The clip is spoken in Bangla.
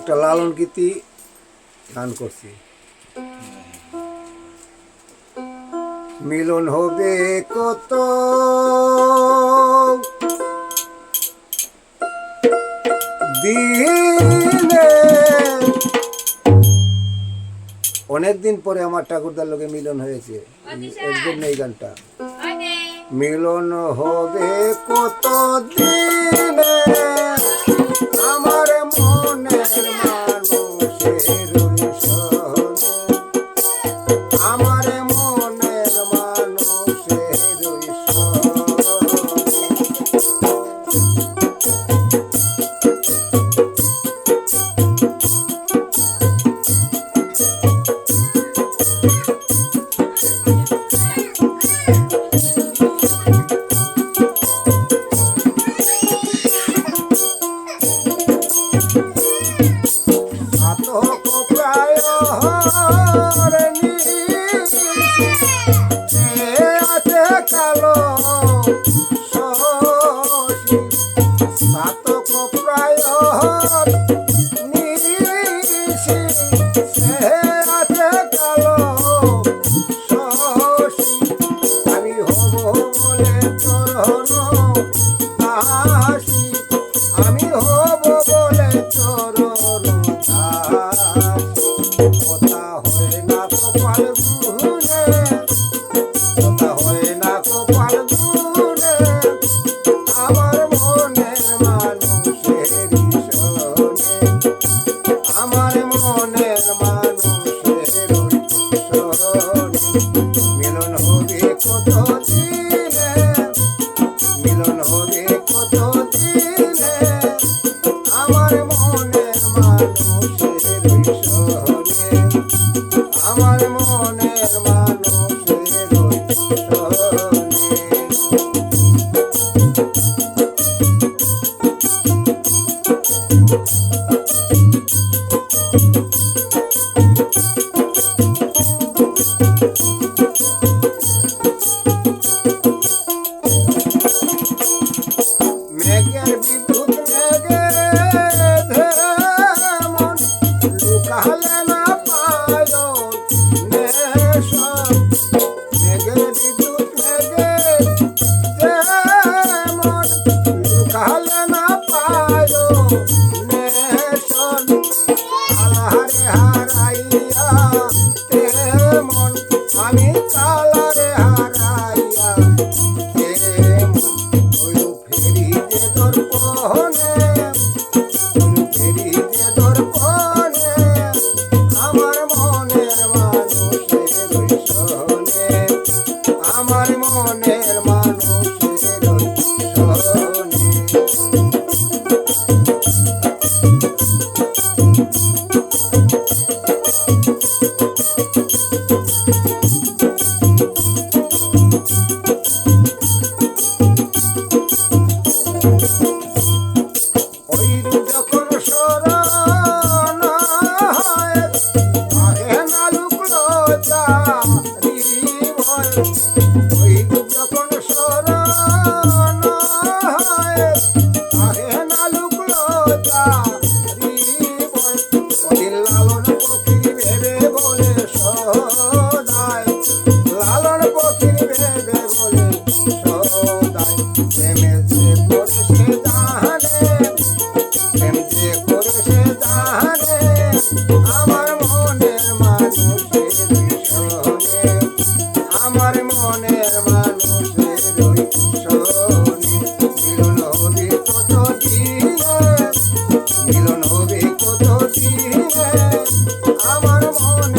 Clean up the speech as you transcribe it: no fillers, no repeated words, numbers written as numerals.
একটা লালন গীতি গান করছি। মিলন হবে কত দিনে, অনেকদিন পরে আমার ঠাকুরদার লোকে মিলন হয়েছে, এর জন্য এই গানটা। মিলন হবে কত দিনে আমার মনের মানুষের সনে, আমার মনের মানুষের কালো শশী সাতক প্রায় নিশি সে আছে কালো শশী, আমি হব বলে চরণ দাসী, আমি হব বলে চরণ দাসী। কথা হয় না কপাল গুনে, কথা হয় না কপাল গুনে আমার মনের মানুষের সনে, আমার মনের মানুষের সনে। মিলন হবে কত দিনে, মিলন হবে কত দিনে আমার মনের মানুষের সনে, আমার মনের মানুষের সনে। মেঘের বিদ্যুৎ মেঘে মন লুকালে না পায় নেশন, মেঘের বিদ্যুৎ মেঘে মন লুকালে না পায় নেশন, কালারে হারাইয়া তেমন আমি কালারে হারাইয়া তেমন ওই ফেরি যে দর্পণে, ওই ফেরি যে দর্পণে আমার মনের মানুষের সনে, আমার মনের মানুষের সনে। ওইরূপ যখন স্মরণ হয় আহে না লুকলো চারি ভয়, ওইরূপ যখন স্মরণ হয় আহে না লুকলো চারি ভয়। ওই লালন পক্ষী ভেবে বলে সদায়, লালন পক্ষী ভেবে বলে সদায়, প্রেমে যে করে সে জানে, প্রেম যে করে সে জানে আমার মনের মানুষের সনে, আমার মনের মানুষের সনে। মিলন হবে কত দিনে, মিলন হবে কত দিনে আমার মনে